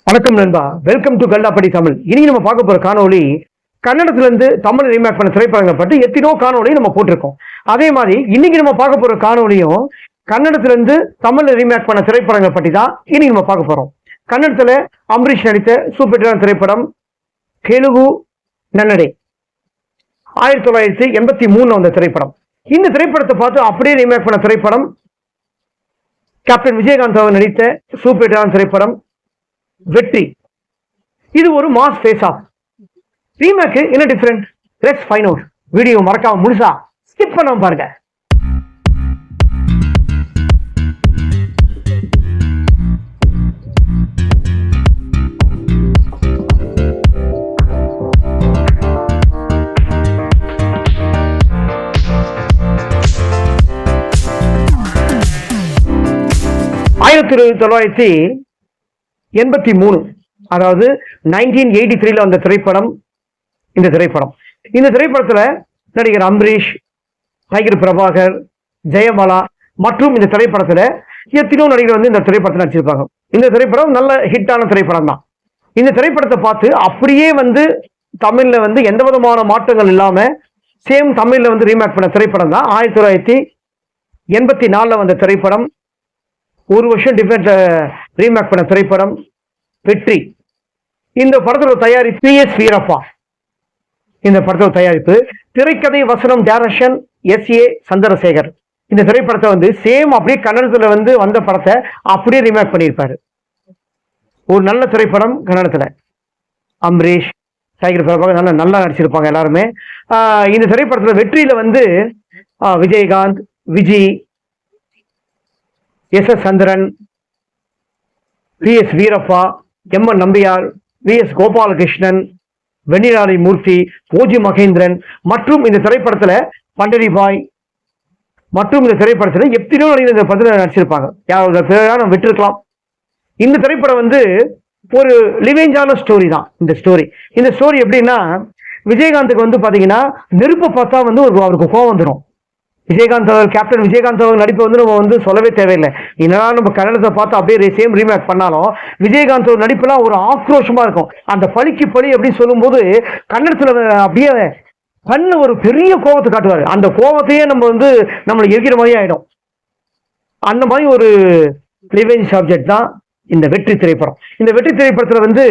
வணக்கம் நண்பா, welcome to கல்லாப்படி Tamil. இன்னைக்கு நம்ம பார்க்க போற காணொலி கன்னடத்துல இருந்து தமிழ் ரீமேக் பண்ண திரைப்படங்களை பற்றி எத்தனோ காணொலி நம்ம போட்டிருக்கோம். அதே மாதிரி இன்னைக்கு நம்ம பார்க்க போற காணொலியும் கன்னடத்துல இருந்து தமிழ் ரீமேக் பண்ண திரைப்படங்களை பற்றி தான் இன்னைக்கு நம்ம பார்க்க போறோம். கன்னடத்துல அம்பரீஷ் நடித்த சூப்பர் ஹிட்டான திரைப்படம் தெலுங்கு நன்னடே 1983 வந்த திரைப்படம். இந்த திரைப்படத்தை பார்த்து அப்படியே ரீமேக் பண்ண திரைப்படம் கேப்டன் விஜயகாந்த் அவர் நடித்த சூப்பர் ஹிட்டான திரைப்படம் வெற்றி. இது ஒரு மாஸ் ஃபேஸ் ஆஃப். ரீமேக் என்ன different? Let's find out. Video மறக்காம முழுசா ஸ்கிப் பண்ணாம பாருங்க. ஆயிரத்தி 1983, அதாவது 1983 வந்த திரைப்படம் இந்த திரைப்படம். இந்த திரைப்படத்துல நடிகர் அம்பரீஷ், டைகர் பிரபாகர், ஜெயமாலா மற்றும் இந்த திரைப்படத்துல எத்தனையோ நடிகர் வந்து இந்த திரைப்படத்தில் நடிச்சிருப்பாங்க. இந்த திரைப்படம் நல்ல ஹிட்டான திரைப்படம் தான். இந்த திரைப்படத்தை பார்த்து அப்படியே வந்து தமிழ்ல வந்து எந்த விதமான மாற்றங்கள் இல்லாம சேம் தமிழ்ல வந்து ரீமேக் பண்ண திரைப்படம் தான் 1984 வந்த திரைப்படம். ஒரு வருஷம் டிஃபரெண்ட் ரீமேக் பண்ண திரைப்படம் வெற்றி. இந்த படத்தோட தயாரிப்பு PS வீரப்பா. இந்த படத்தோட தயாரிப்பு, திரைக்கதை வசனம் டைரக்ஷன் SA சந்திரசேகர். இந்த திரைப்படத்தை வந்து சேம் அப்படியே கன்னடத்துல வந்து வந்த படத்தை அப்படியே ரீமேக் பண்ணியிருப்பாரு. ஒரு நல்ல திரைப்படம். கன்னடத்துல அம்பரீஷ், டைகர் பிரபாகர் நல்லா நடிச்சிருப்பாங்க எல்லாருமே. இந்த திரைப்படத்துல வெற்றியில வந்து Vijayakanth, Vijay, SS Chandran, PS Veerappa, MN Nambiar, VS Gopalakrishnan, Venniradai Moorthy, ஓஜி மகேந்திரன் மற்றும் இந்த திரைப்படத்துல பண்டரி பாய் மற்றும் இந்த திரைப்படத்துல எத்தனையோ நடிகர் இந்த படத்துல நடிச்சிருப்பாங்க. யாரோட பேரா நம்ம விட்டுருக்கலாம். இந்த திரைப்படம் வந்து ஒரு லிவேஞ்சான ஸ்டோரி தான். இந்த ஸ்டோரி எப்படின்னா, விஜயகாந்துக்கு வந்து பாத்தீங்கன்னா நெருப்பை பார்த்தா வந்து அவருக்கு கோவம் வந்துடும். விஜயகாந்த் அவர், கேப்டன் விஜயகாந்த் அவர் நடிப்பை வந்து நம்ம வந்து சொல்லவே தேவையில்லை. என்னதான் நம்ம கன்னடத்தை பார்த்து அப்படியே சேம் ரீமேக் பண்ணாலும் விஜயகாந்த் ஒரு நடிப்பெல்லாம் ஒரு ஆக்ரோஷமா இருக்கும். அந்த பழிக்கு பழி அப்படின்னு சொல்லும்போது கன்னடத்துல அப்படியே கண்ணு ஒரு பெரிய கோபத்தை காட்டுவாரு. அந்த கோபத்தையே நம்ம வந்து நம்மளை எரிக்கிற மாதிரி ஆயிடும். அந்த மாதிரி ஒரு லிவேஞ்ச் சப்ஜெக்ட் தான் இந்த வெற்றி திரைப்படம். இந்த வெற்றி திரைப்படத்துல வந்து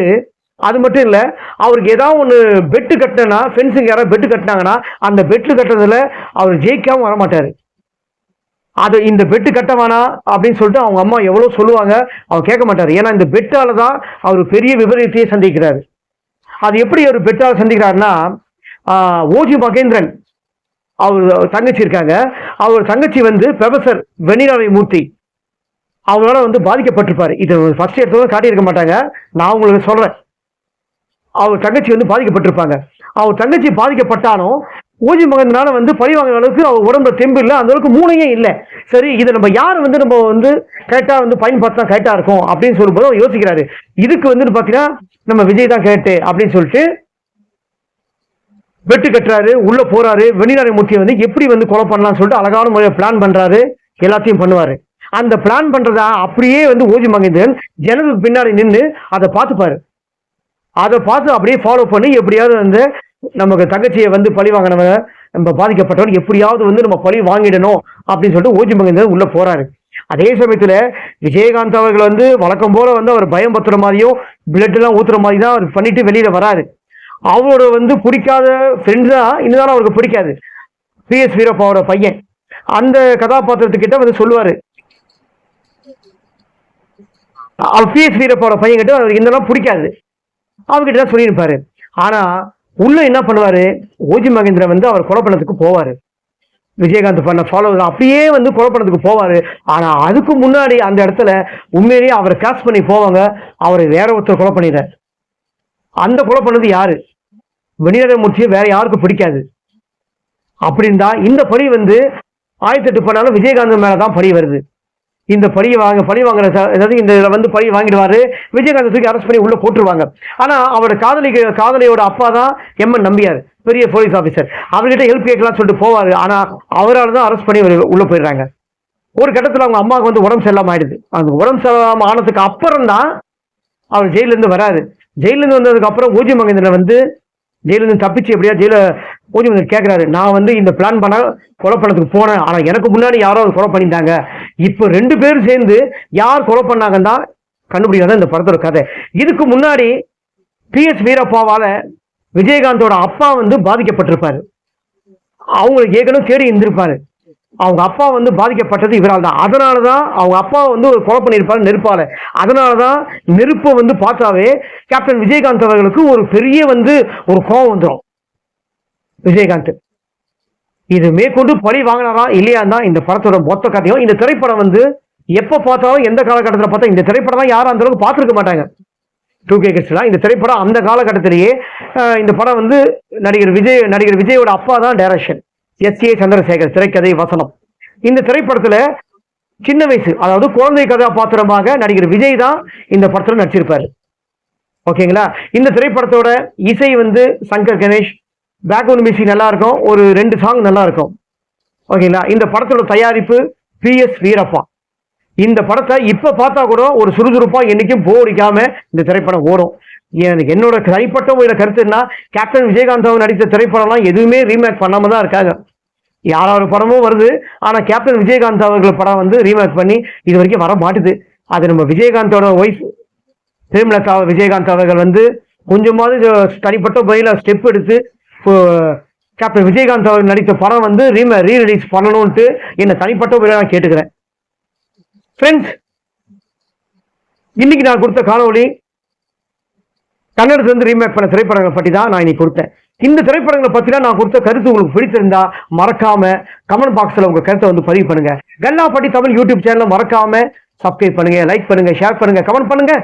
அது மட்டும் இல்ல, அவருக்கு ஏதாவது ஒன்று பெட்டு கட்டினா, ஃபென்சிங் யாராவது பெட்டு கட்டினாங்கன்னா அந்த பெட்டு கட்டுறதுல அவர் ஜெயிக்காம வரமாட்டாரு. அது இந்த பெட்டு கட்ட வேணாம் அப்படின்னு சொல்லிட்டு அவங்க அம்மா எவ்வளவு சொல்லுவாங்க, அவர் கேட்க மாட்டாரு. ஏன்னா இந்த பெட்டால தான் அவர் பெரிய விபரீதத்தையே சந்திக்கிறாரு. அது எப்படி ஒரு பெட்டால சந்திக்கிறாருன்னா, ஓஜி மகேந்திரன் அவர் தங்கச்சி இருக்காங்க. அவர் தங்கச்சி வந்து ப்ரொஃபசர் வெண்ணிராலை மூர்த்தி, அவங்களால வந்து பாதிக்கப்பட்டிருப்பாரு. இது ஃபர்ஸ்ட் எடுத்தவங்க காட்டியிருக்க மாட்டாங்க, நான் உங்களுக்கு சொல்றேன். அவர் தங்கச்சி வந்து பாதிக்கப்பட்டிருப்பாங்க. அவர் தங்கச்சி பாதிக்கப்பட்டாலும் ஓஜி மகேந்திரனால வந்து பழி வாங்குற அளவுக்கு அவர் உடம்புல தெம்பு இல்லை, அந்த அளவுக்கு மூளையே இல்லை. சரி, இதை நம்ம யார் வந்து நம்ம வந்து கரெக்டா வந்து பயன்படுத்தா கரெக்டா இருக்கும் அப்படின்னு சொல்லும்போது அவர் யோசிக்கிறாரு. இதுக்கு வந்து பாத்தீங்கன்னா நம்ம விஜய் தான் கேட்டு அப்படின்னு சொல்லிட்டு வெட்டு கட்டுறாரு, உள்ள போறாரு. வெண்ணிராலை மூர்த்தியை வந்து எப்படி வந்து கொலை பண்ணலாம்னு சொல்லிட்டு அழகான முறையை பிளான் பண்றாரு, எல்லாத்தையும் பண்ணுவாரு. அந்த பிளான் பண்றதா அப்படியே வந்து ஓஜி மகேந்திரன் ஜனலுக்கு பின்னாடி நின்று அதை பார்த்துப்பாரு. அதை பார்த்து அப்படியே ஃபாலோ பண்ணி எப்படியாவது வந்து நமக்கு தங்கச்சியை வந்து பழி வாங்கினவங்க, நம்ம பாதிக்கப்பட்டவங்க எப்படியாவது வந்து நம்ம பழி வாங்கிடணும் அப்படின்னு சொல்லிட்டு ஓஜி மகேந்திரன் உள்ள போறாரு. அதே சமயத்துல விஜயகாந்த் அவர்கள் வந்து வழக்கம் போல வந்து அவர் பயம் பத்துற மாதிரியும் பிளட் எல்லாம் ஊத்துற மாதிரி தான் அவர் பண்ணிட்டு வெளியில வராரு. அவரோட வந்து பிடிக்காத ஃப்ரெண்ட்ஸ் தான் இன்னும் அவருக்கு பிடிக்காது. PS வீரப்பாவோட பையன் அந்த கதாபாத்திரத்துக்கிட்ட வந்து சொல்லுவாரு. PS வீரப்பாவோட பையன் கிட்ட அவருக்கு இந்த பிடிக்காது, அவர்கிட்ட தான் சொல்லியிருப்பாரு. ஆனா உள்ள என்ன பண்ணுவாரு, ஓஜி மகேந்திரன் வந்து அவர் கொலை பண்ணதுக்கு போவாரு. விஜயகாந்த் பண்ண ஃபாலோ அப்படியே வந்து கொலை பண்ணதுக்கு போவாரு. ஆனா அதுக்கு முன்னாடி அந்த இடத்துல உண்மையிலேயே அவரை கேஷ் பண்ணி போவாங்க. அவரை வேற ஒருத்தர் கொலை பண்ணிடுறாரு. அந்த கொலை பண்ணது யாரு? வெண்ணிராலை மூர்த்தியை வேற யாருக்கும் பிடிக்காது. அப்படின்னு தான் இந்த பழி வந்து 1008 பண்ணாலும் விஜயகாந்த் மேலதான் பழி வருது. இந்த பழி வாங்குற, அதாவது இந்த வந்து பழி வாங்கிடுவாரு. விஜயகாந்த் தூக்கி அரெஸ்ட் பண்ணி உள்ள போட்டுருவாங்க. ஆனா அவரோட காதலியோட அப்பா தான் MN நம்பியார், பெரிய போலீஸ் ஆபீசர். அவர்கிட்ட ஹெல்ப் கேட்கலாம் சொல்லிட்டு போவாரு. ஆனா அவரால் தான் அரெஸ்ட் பண்ணி உள்ள போயிடுறாங்க. ஒரு கட்டத்தில் அவங்க அம்மாவுக்கு வந்து உடம்பு சரியில்லாம ஆயிடுது. அந்த உடம்பு சரியில்லாம ஆனதுக்கு அப்புறம் தான் அவர் ஜெயிலிருந்து வராரு. ஜெயிலிருந்து வந்ததுக்கு அப்புறம் ஓஜி மகேந்திரன் வந்து ஜெயிலிருந்து தப்பிச்சு எப்படியா ஓஜி மகேந்திரன் கேட்கிறாரு, நான் வந்து இந்த பிளான் பண்ண கொலை பண்ணதுக்கு போனேன், ஆனா எனக்கு முன்னாடி யாரோ கொலை பண்ணிட்டாங்க, இப்போ 2 பேரும் சேர்ந்து யார் கொலை பண்ணாங்கன்னா கண்டுபிடிக்காத இந்த படத்தோட கதை. இதுக்கு முன்னாடி PS வீரப்பாவால விஜயகாந்தோட அப்பா வந்து பாதிக்கப்பட்டிருப்பாரு. அவங்களுக்கு ஏற்கனவே தேடி இருந்திருப்பாரு. அவங்க அப்பா வந்து பாதிக்கப்பட்டது இவரால் தான். அதனாலதான் அவங்க அப்பா வந்து ஒரு கொலை பண்ணியிருப்பாரு நெருப்பால. அதனாலதான் நெருப்பை வந்து பார்த்தாவே கேப்டன் விஜயகாந்த் அவர்களுக்கு ஒரு பெரிய வந்து ஒரு கோபம் வந்துடும். விஜயகாந்த் இது மேற்கொண்டு பழி வாங்கினாரா இல்லையா தான் இந்த படத்தோட மொத்த கதையும். இந்த திரைப்படம் வந்து எப்ப பார்த்தாலும் எந்த காலகட்டத்தில் பார்த்தா இந்த திரைப்படம் தான் யாரும் அந்த அளவுக்கு பார்த்துருக்க மாட்டாங்க. 2K கிட்ஸ்லாம் இந்த திரைப்படம் அந்த காலகட்டத்திலேயே இந்த படம் வந்து நடிகர் விஜயோட அப்பா தான் டைரக்ஷன். S.A. சந்திரசேகர் திரைக்கதை வசனம். இந்த திரைப்படத்துல சின்ன வயசு, அதாவது குழந்தை கதாபாத்திரமாக நடிகர் விஜய் தான் இந்த படத்துல நடிச்சிருப்பாரு. ஓகேங்களா. இந்த திரைப்படத்தோட இசை வந்து சங்கர் கணேஷ், பேக்ரவுண்ட் மியூசிக் நல்லா இருக்கும், ஒரு 2 சாங் நல்லா இருக்கும். ஓகேங்களா. இந்த படத்தோட தயாரிப்பு PS வீரப்பா. இந்த படத்தை இப்ப பார்த்தா கூட ஒரு சுறுசுறுப்பா என்னைக்கும் போடிக்காம இந்த திரைப்படம் ஓடும். என்னோட தனிப்பட்ட ஒரு கருத்து என்ன, கேப்டன் விஜயகாந்த் அவர் நடித்த திரைப்படம்லாம் எதுவுமே ரீமேக் பண்ணாம தான் இருக்காங்க. யாராவது படமும் வருது, ஆனா கேப்டன் விஜயகாந்த் அவர்கள் படம் வந்து ரீமேக் பண்ணி இது வரைக்கும் வர மாட்டுது. அது நம்ம விஜயகாந்தோட ஒய்ஃப் பிரேமலதா விஜயகாந்த் அவர்கள் வந்து கொஞ்சமாவது தனிப்பட்ட முறையில் ஸ்டெப் எடுத்து கேப்டன் விஜயகாந்த் அவர்கள் நடித்த படம் வந்து ரீ ரிலீஸ் பண்ணணும்ட்டு என்ன தனிப்பட்ட முறையில் நான் கேட்டுக்கிறேன். ஃப்ரெண்ட்ஸ், இன்னைக்கு நான் கொடுத்த காணொலி கன்னடத்திலிருந்து ரீமேக் பண்ண திரைப்படங்களை பற்றி தான் நான் இன்னைக்கு கொடுத்தேன். இந்த திரைப்படங்களை பற்றினா நான் கொடுத்த கருத்து உங்களுக்கு பிடிச்சிருந்தா மறக்காம கமெண்ட் பாக்ஸ்ல உங்க கருத்தை வந்து பதிவு பண்ணுங்க. கல்லாப்பட்டி தமிழ் யூடியூப் சேனலை மறக்காம சப்ஸ்கிரைப் பண்ணுங்க, லைக் பண்ணுங்க, ஷேர் பண்ணுங்க, கமெண்ட் பண்ணுங்க.